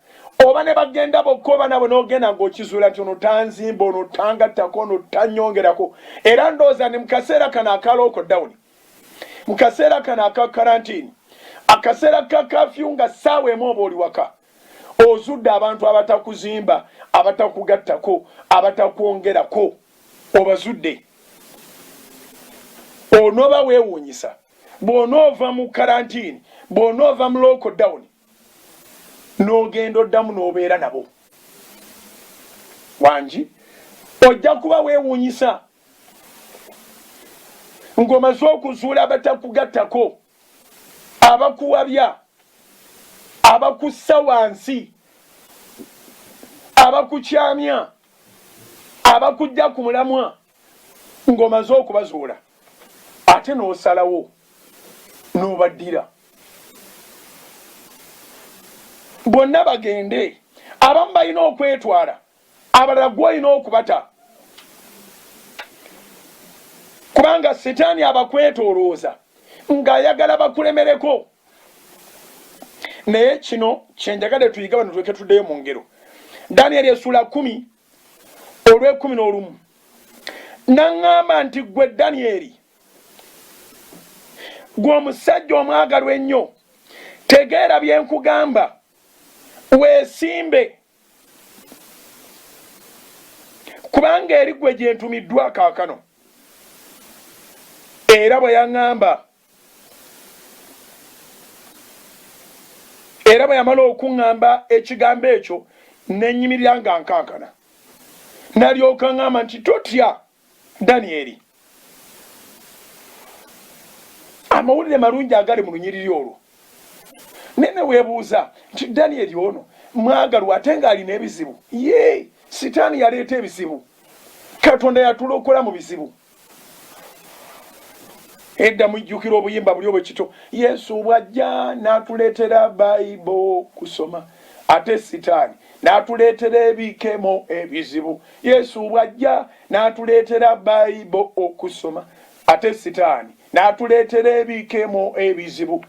Speaker 1: Oba ne bagenda bokka oba nabo n'ogenda ng'okizuula nti ono tanzimba, ono tangattako, ono tanyongerako. Era ndowooza ne mu kaseera kano aka lockdown, mu kaseera kano aka karantini, akaseera ka kafyu nga ssaawa emu oba oli waka, ozudde abantu abatakuzimba, abatakugattako, abatakwongerako, obazudde. Onooba weewuunyisa, bw'onoova mu karantini, bw'onoova mu lockdown, n'ogenda oddamu n'obeera nabo. Wangi ojja kuba weewuunyisa ng'omaze okuzuula abatakugattako, abakuwabya, abakussa wansi, abakukyamya, abakujja ku mulamwa, ng'omaze okubazuula, ate n'osalawo n'obaddira. Bonna bagende, abamu balina okwetwala, abalala gw'olina okubata. Kubanga Setaani abakwetoolooza ng'ayagala bakulemereko. Naye kino kyenjagala tuyiga bano tuleke tuddeyo mu ngero. Danyeri essula 10 olw'11. N'aŋŋamba nti ggwe Danyeri, gwe omusajja omwagalwa ennyo, tegeera bye nkugamba, weesimbe, kubanga eri ggwe gye ntumiddwa kaakano. Era bwe yaŋŋamba, era bwe yamala okuŋŋamba ekigambo ekyo, ne nnyimirira nga nkankana. N'alyoka aŋŋamba nti totya Danyeri. Amawulire malungi agali mu lunyiriri olwo. Nene weebuuza nti Danyeri ono mwagalwa ate ng'alina ebizibu. Ye, Setaani yaleeta ebizibu, Katonda yatulokola mu bizibu. Edda mujjukira obuyimba buli obwe kito, Yesu bw'ajja n'atuleetera Bayibuli kusoma, ate Setaani n'atuleetera ebikemo ebizibu. Yesu bw'ajja n'atuleetera Bayibuli okusoma, ate Setaani n'atuleetera ebikemo ebizibu.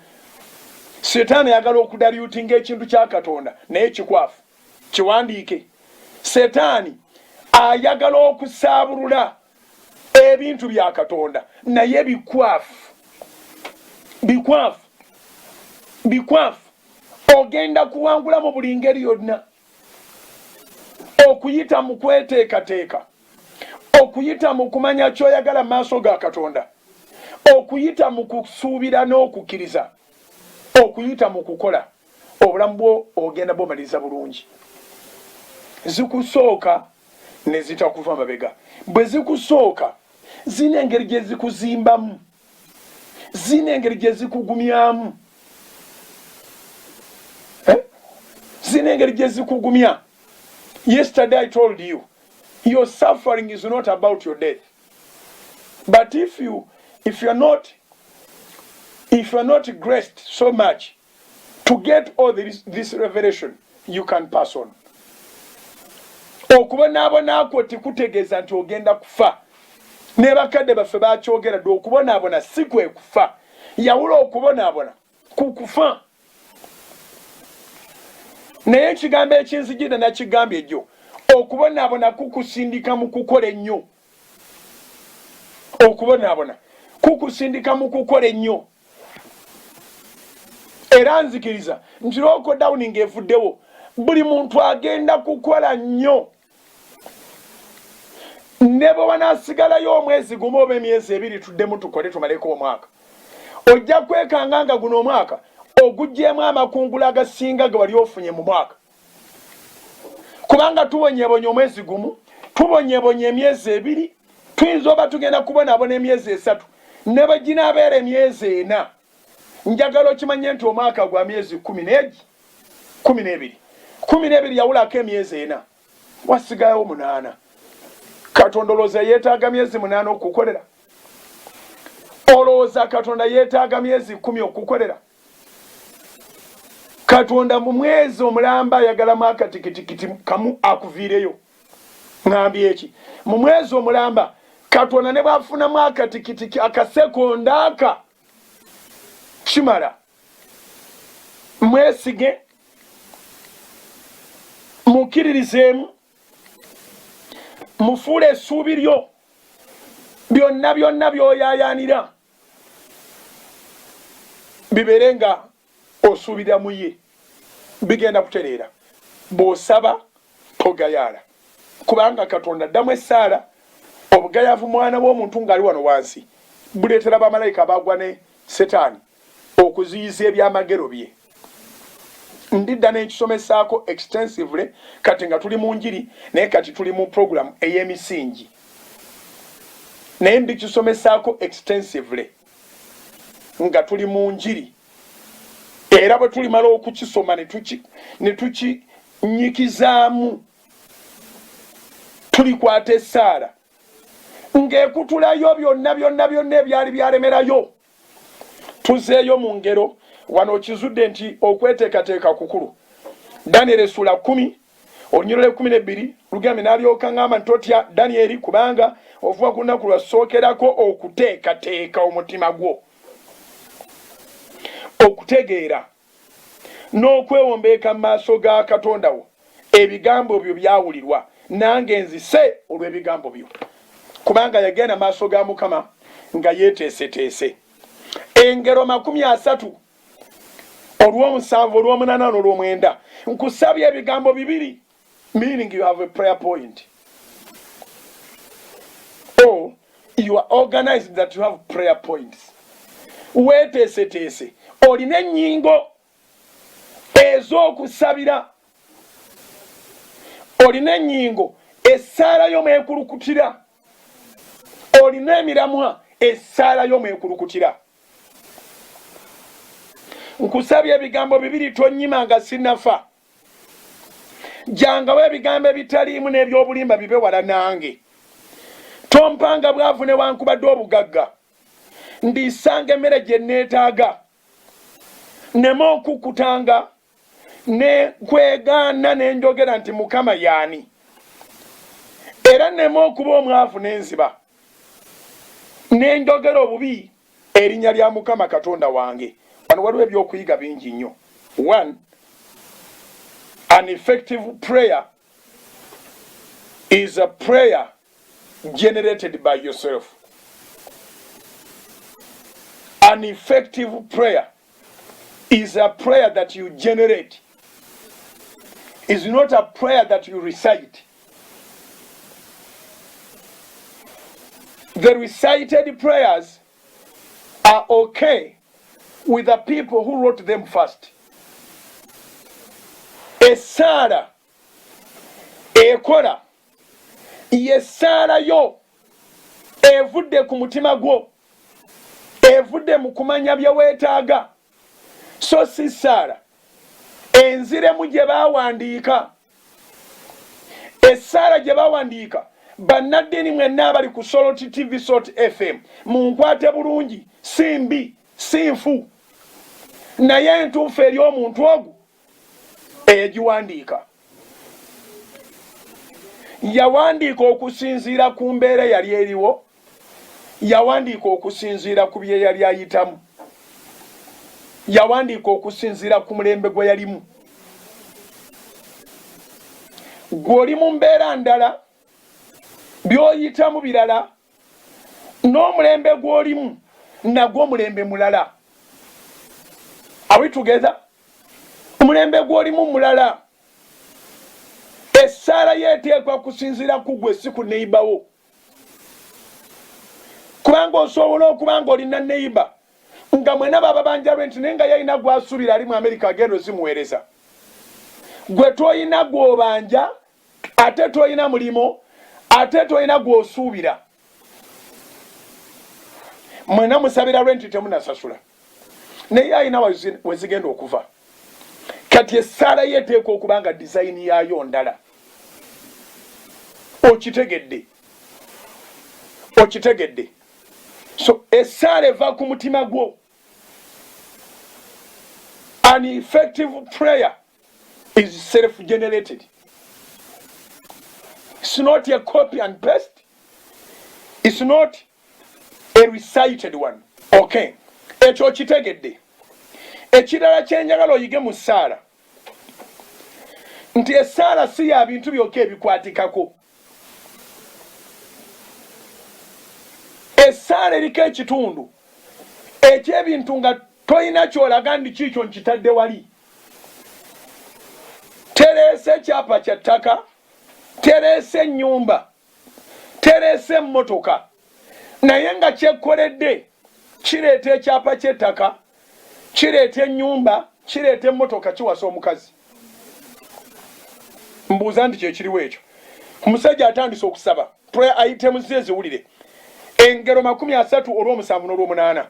Speaker 1: Setaani ayagala okudalyutinga ekintu kya Katonda naye kikwafu, kiwandiike. Setaani ayagala okusaabulula ebintu bya Katonda naye bikwafu, bikwafu, bikwafu. Ogenda kuwangula mu buli ngeri yonna, okuyita mu kweteekateeka, okuyita mu kumanya ky'oyagala mu maaso ga Katonda, okuyita mu kusuubira n'okukkiriza, okuyita mu kukola, obulamu bwo ogenda bwomaliriza bulungi. Zikusooka ne zitakuva mabega. Bwe zikusooka, zina engeri gye zikuzimbamu, zina engeri gye zikugumyamu, zina engeri gye zikugumya. Yesterday I told you, your suffering is not about your death. But if you're not graced so much to get all this revelation, you can pass on. okubonaabona kwo tikutegeeza nti ogenda kufa. Ne bakadde baffe bakyogera dde okubonaabona si kwe kufa. Yawula okubonaabona ku kufa. Naye ekigambo ekinzijira nakigambye ejjo, okubonaabona kukusindika mu kukola ennyo. Okubonaabona kukusindika mu kukola ennyo. Era nzikiriza nti lockdown ng'evuddewo buli muntu agenda kukola nnyo. Ne bwe wanaasigalayo omwezi gumu oba emyezi ebiri tuddemu tukole tumaleko omwaka, ojja kwekanga nga guno omwaka oguggyemu amakungula agasinga ge wali ofunye mu mwaka. Kubanga tubonyebonye omwezi gumu, tubonyebonye emyezi ebiri, tuyinza oba tugenda kubonaabona emyezi esatu, ne bwe ginaabeera emyezi ena. Njagala okimanye nti omwaka gwa myezi 12. 12 yawulako emyezi ena, wasigayo 8. Katonda olowooza yeetaaga myezi 8 okukolera? Olowooza Katonda yeetaaga myezi 10 okukolera? Katonda mu mwezi omulamba ayagalamu akatikiti kamu akuviireyo. Ngambye eki? Mu mwezi omulamba Katonda ne bwafunamu akatikiti akasekonda aka kimala. Mwesige, mukkiririzeemu, mufuule essuubi lyo, byonna byonna by'oyaayaanira bibeere nga osuubira mu ye, bigenda kutereera. Bw'osaba togayaala, kubanga Katonda addamu essaala. Obugayaavu mwana w'omuntu ng'ali wano wansi buleetera bamalayika bagwa ne Setaani okuziyiza ebyamagero bye. Ndidda n'ekisomesaako extensively kati nga tuli mu njiri, naye kati tuli mu program ey'emisingi, naye ndikisomesaako extensively nga tuli mu njiri. Era bwe tulimala okukisoma ne tukinyikizaamu, tulikwata essaala ng'ekutulayo byonna byonna byonna ebyali byalemerayo. Tuzeeyo mu ngero wano kizudde nti okweteekateeka kukulu. Daniel essula 10 olunyiriro 12 Lugambe n'alyoka ng'amba nti totya Daniel, kubanga ovuga ku lunaku lwasookerako okuteekateeka omutima gwo, okutegeera n'okwewombeeka mu maaso ga Katonda wo. Ebigambo byo byawulirwa, nange nzise olw'ebigambo byo, kubanga yagenda maaso ga Mukama nga yeeteeseteese. Engero 30 olw'omusanvu olw'omunana n'olw'omwenda. Nkusabye ebigambo 2, meaning you have a prayer point. Or you are organized that you have prayer points. Weeteeseteese, olina ennyingo ez'okusabira, olina ennyingo essaala y'omwekulukutira, olina emiramwa essaala y'omwekulukutira. Nkusabye ebigambo 2 tonnyima nga sinnafa. Jangawo ebigambo ebitaliimu n'ebyobulimba bibe wala nange. Tompanga bwavu newankubadde obugagga. Ndiisanga emmere gye neetaaga. Nema okukutanga ne kwegaana ne njogera nti Mukama yaani. Era nema okuba omwavu n'enziba ne njogera obubi erinnya lya Mukama Katonda wange. Wano waliwo ebyokuyiga bingi nnyo. 1. An effective prayer is a prayer generated by yourself. An effective prayer is a prayer that you generate. It's not a prayer that you recite. The recited prayers are okay with the people who wrote them first. Essaala ekola yessaala yo evudde ku mutima gwo, evudde mu kumanya bye weetaaga, so si ssaala enziremu gye baawandiika. Essaala gye baawandiika bannaddiini mwenna abali ku Soloti TV Salt FM munkwate bulungi, si mbi si nfu, naye entuufu eri omuntu ogwo eyagiwandiika. yawandiika okusinziira ku mbeera yali eriwo, yawandiika okusinziira ku bye yali ayitamu, yawandiika okusinziira ku mulembe gwe yalimu. Gw'oli mu mbeera ndala, by'oyitamu birala, n'omulembe gw'olimu nagwo mulembe mulala. Are we together? Omulembe gw'olimu mulala. Essaala yeeteekwa kusinziira ku gwe, si ku neighbour. Kubanga osobola okuba ng'olina neighbour nga mwena baba banja rent naye nga yalina gw'asuubira ali mu America agenda ozimuweereza. Gwe toyina gw'obanja, ate toyina mulimo, ate toyina gw'osuubira. Mwena musabira rent temunasasula. Naye ayina wezigenda okuva. Kati essaala yeeteekwa okuba nga design yaayo ndala. Okitegedde. Okitegedde. So essaala eva ku mutima gwo. An effective prayer is self-generated. It's not a copy and paste. It's not a recited one. Okay. Ekyo kitegedde. Ekirala kyenjagala oyige mu ssaala nti essaala si ya bintu byokka ebikwatikako. Essaala eriko ekitundu eky'ebintu nga toyina kyolaga ndi kiikyo nkitadde wali. Tereese ekyapa kya ttaka, tereese ennyumba, tereese emmotoka, naye nga kyekkoledde kireeta ekyapa ky'ettaka, kireeta ennyumba, kireeta emmotoka, kiwasa omukazi. Mbuuza nti kyekiriwo ekyo. Omusajja atandise okusaba prayer items ze ziwulire. Engero 30 olw'omusanvu n'olw'omunaana.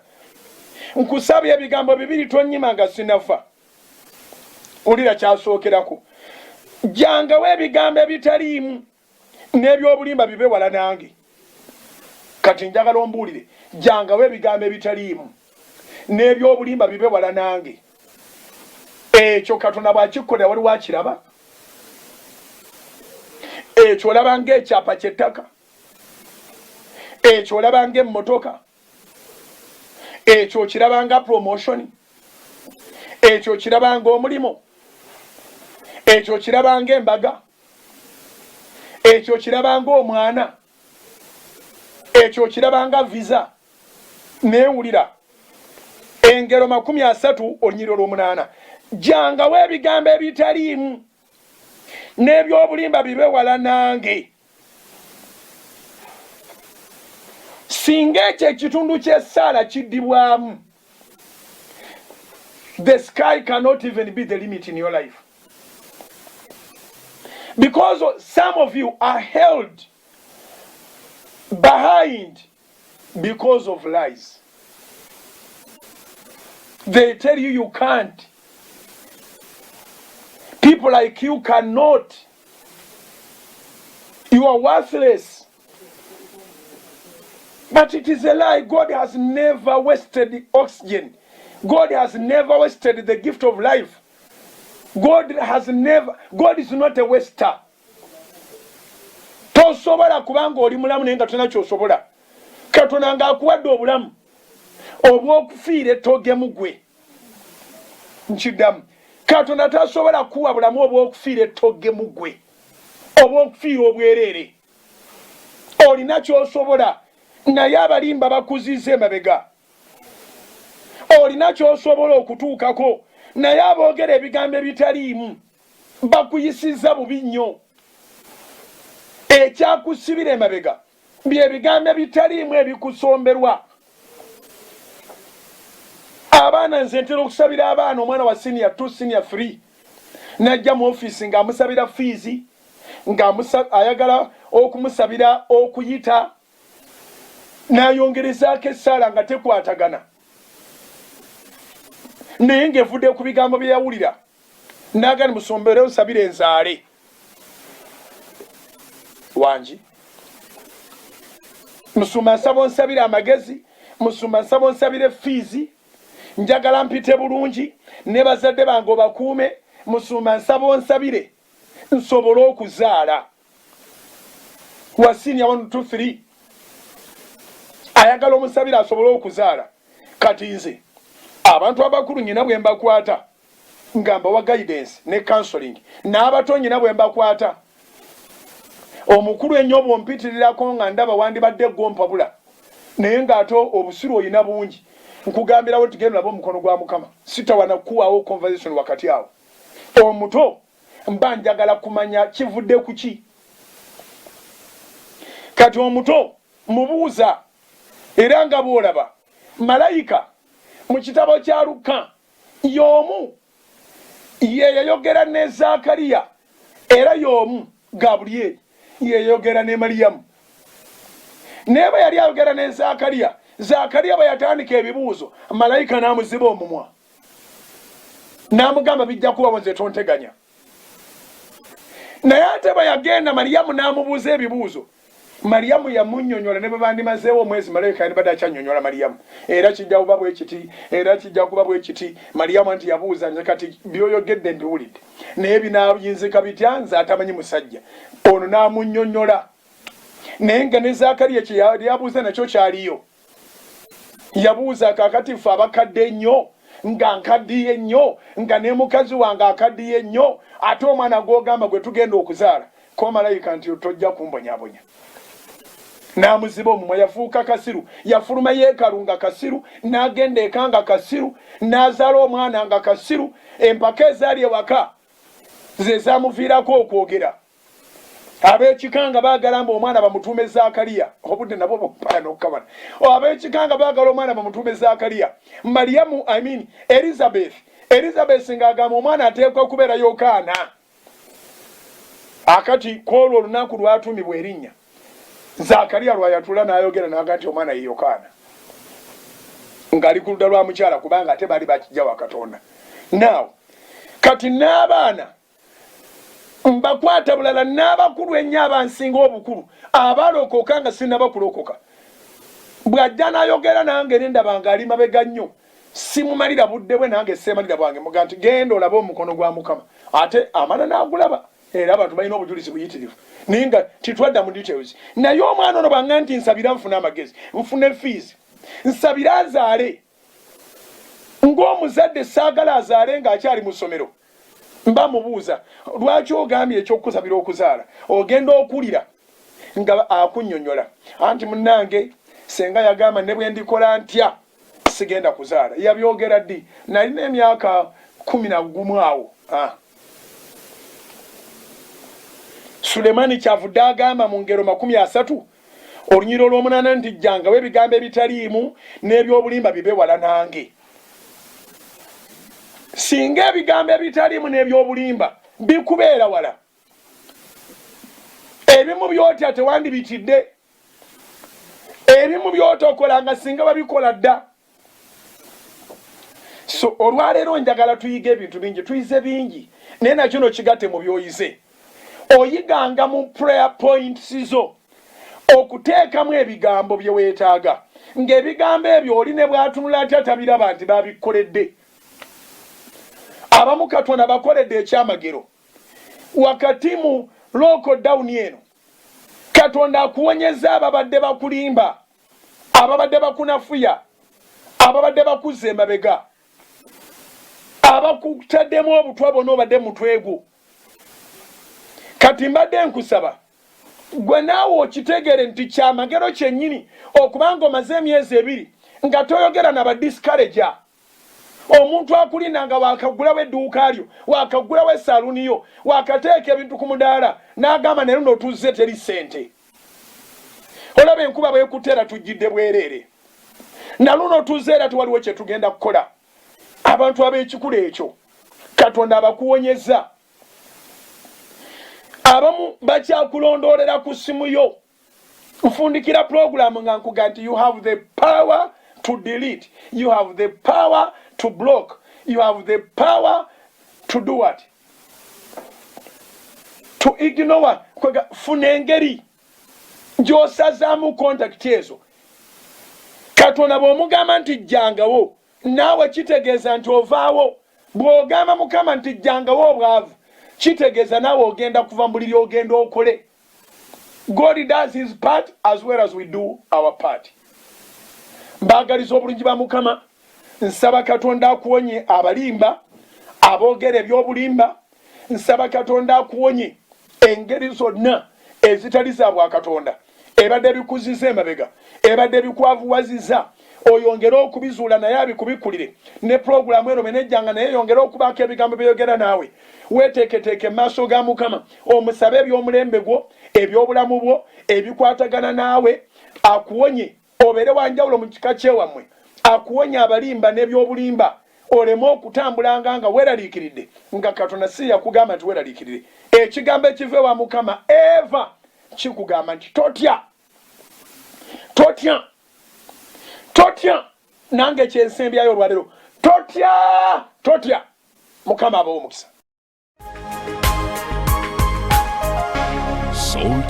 Speaker 1: Nkusabye ebigambo 2 tonnyima nga sinafa. Wulira kyasookerako. Jangawo ebigambo ebitaliimu n'ebyobulimba bibe wala nange. Kati njagala ombuulire. Jangawo ebigambo ebitaliimu n'ebyobulimba bibe wala nange. Ekyo Katonda bw'akikkola wali wakiraba. Ekyo olaba ng'ekyapa ky'ettaka. Ekyo olaba ng'emmotoka. Ekyo kiraba nga promotion. Ekyo kiraba ng'omulimu. Ekyo kiraba ng'embaga. Ekyo kiraba ng'omwana. Ekyo kiraba nga visa. Neewulira. Engero 30 olunyiriro lw'omunaana. Jangawo ebigambo ebitaliimu n'ebyobulimba bibe wala nange. Singa ekyo ekitundu ky'essaala kiddibwamu, the sky cannot even be the limit in your life. Because some of you are held behind because of lies. They tell you you can't. People like you cannot. You are worthless. But it is a lie. God has never wasted the oxygen. God has never wasted the gift of life. God is not a waster. Tosobola kubanga oli mulamu naye nga tolina ky'osobola. Katonda ng'akuwadde obulamu obw'okufiira ettogemu gwe. Nkiddamu. Katonda tasobola kuwa bulamu obw'okufiira ettogemu gwe. Obw'okufiira obwereere. Olina ky'osobola. Naye abalimba bakuzize emabega. Olina ky'osobola okutuukako. Naye aboogera ebigambo ebitaliimu bakuyisizza bubi nnyo. Ekyakusibira emabega bye bigambo ebitaliimu ebikusomberwa. Abaana nze ntera okusabira abaana omwana wa senior 2 senior 3 najja mu office ng'amusabira fees ayagala okumusabira okuyita n'ayongerezaako essaala nga tekwatagana. Naye ng'evudde ku bigambo bye yawulira n'agani musombere nsabire enzaale wangi. Musuma nsaba onsabire amagezi, musuma nsaba onsabire fees, njagala mpite bulungi ne bazadde bange obakuume, musuma nsaba onsabire nsobole okuzaala. wa senior 1 2 3 ayagala omusabira asobole okuzaala kati nze abantu abakulu nyina bwe mbakwata ngamba wa guidance ne counseling n'abato nyina bwe mbakwata omukulu ennyo bw'ompitirirako nga ndaba wandibadde gwompabula naye ng'ato obusiru oyina bungi nkugambirawo tugenda nabo omukono gwa Mukama sitawana kuwaawo conversation wakati awo omuto mba njagala kumanya kivudde kuki kati omuto mubuuza era nga bw'olaba malayika mu kitabo kya Luka y'omu ye yayogera ne Zakariya era y'omu Gaburiyeri ye yayogera ne Mariyamu naye bwe yali ayogera ne Zakariya bwe yatandika ebibuuzo malayika n'amuziba omumwa n'amugamba bijja kubawo nze tonteganya naye ate bwe yagenda Mariyamu n'amubuuza ebibuuzo Mariyamu yamunnyonnyola ne bwe bandimazeewo omwezi malayika yandibadde akyanyonnyola Mariyamu era kijja kuba bwe kiti era kijja kuba bwe kiti Mariyamu nti yabuuza nze kati byoyogedde mbiwulidde naye binaayinzika bitya nze atamanyi musajja ono n'amunnyonnyola naye nga ne Zakariya kye yabuuza nakyo kyaliyo yabuuza kakati ffe abakadde ennyo nga nkaddiye nnyo nga ne mukazi wange akaddiye nnyo ate omwana gw'ogamba gwe tugenda okuzaala ko malayika nti tojja kumbonyabonya n'amuziba omumwa yafuuka kasiru yafuluma yeekalu nga kasiru n'agenda eka nga kasiru n'azaala omwana nga kasiru empaka ezaali ewaka ze zaamuviirako okwogera ab'ekikanga baagala mbu omwana bamutuume Zakariya obudde nabwo bumpala n'okukabana ab'ekikanga baagala omwana bamutuume Zakariya Mariyamu Elizabeth ng'agamba omwana ateekwa kubeera Yokaana akati kwolwo olunaku lwatuumibwa erinnya Zakariya lwayatula n'ayogera n'aga nti omwana ye Yokaana ng'ali ku ludda lwa mukyala kubanga ate baali bakijja wa Katonda naawe kati n'abaana mbakwata bulala n'abakulu ennyo abansinga obukulu abalokoka nga sinnabakulokoka bw'ajja n'ayogera nange nendaba ng'ali mabega nnyo simumalira budde bwe nange seemalira bwange muga nti genda olabe omukono gwa Mukama ate amana n'agulaba era abantu balina obujulizi buyitirivu naye nga titwadda mu details naye omwana ono bwanga nti nsabira nfune amagezi nfune fees nsabira azaale ng'omuzadde saagala azaale ng'akyali mu ssomero mba mubuuza lwaki ogambye ekyokusabira okuzaala ogenda okulira nga akunnyonnyola anti munnange senga yagamba ne bwe ndikola ntya sigenda kuzaala yabyogera ddi nalina emyaka 11 awo Sulemani kyavudde agamba mu ngero 30 olunyiro lw'omunaana nti jjangawo ebigambo ebitaliimu n'ebyobulimba bibe wala nange singa ebigambo ebitaliimu n'ebyobulimba bikubeera wala ebimu byotya tewandibitidde ebimu byotokola nga singa babikola dda so olwaleero njagala tuyiga ebintu bingi tuyize bingi naye nakino kigatte mu byoyize oyiganga mu prayer points zo okuteekamu ebigambo bye weetaaga ng'ebigambo ebyo oli ne bw'atunula atya tabiraba nti babikoledde abamu Katonda bakoledde ekyamagero wakati mu lockdown eno Katonda akuwonyeza ababadde bakulimba ababadde bakunafuya ababadde bakuza emabega abakutaddemu obutwa bonna obadde mutwegu kati mbadde nkusaba gwe naawe okitegere nti kyamagero kyennyini okubanga omaze emyezi 2 nga toyogera na badiscourager omuntu akulina nga wakagulawo edduuka lyo wakagulawo esaaluni yo wakateeka ebintu ku mudaala n'agamba ne luno tuzze teri ssente olaba enkuba bwekuteera tujjidde bwereere na luno tuzze era tewaliwo kye tugenda kukola abantu ab'ekikulu ekyo Katonda abakuwonyeza abamu bakyakulondoolera ku ssimu yo nfundikira program nga nkuga nti you have the power to delete, you have the power to block, you have the power to do what? To ignore. Funa engeri gy'osazaamu contact ezo Katonda bw'omugamba nti jjangawo naawe kitegeeza nti ovaawo bw'ogamba Mukama nti jjangawo obwavu kitegeeza naawe ogenda kuva mu buliri ogenda okole God does his part as well as we do our part. Mbagaliza obulungi ba Mukama, nsaba Katonda akuwonye abalimba aboogera ebyobulimba, nsaba Katonda akuwonye engeri zonna ezitali za bwa Katonda ebadde bikuziza emabega, ebadde bikwavuwaziza, oyongere okubizuula naye abikubikulire. Ne programu ero menejjanga naye yongere okubaako ebigambo byeyogera naawe. Weeteeketeeke mu maaso ga Mukama, omusabe eby'omulembe gwo, eby'obulamu bwo, ebikwatagana naawe, akuwonye obeere wanjawulo mu kika kyewammwe, akuwonye abalimba n'ebyobulimba, oleme okutambulanga nga weeraliikiridde, nga Katonda si yakugamba nti weeraliikirire. Ekigambo ekiva ewa Mukama Eva kikugamba nti totya, totya, totya. Nange kyensembyayo olwaleero, totya, totya. Mukama abawe omukisa.
Speaker 2: Soul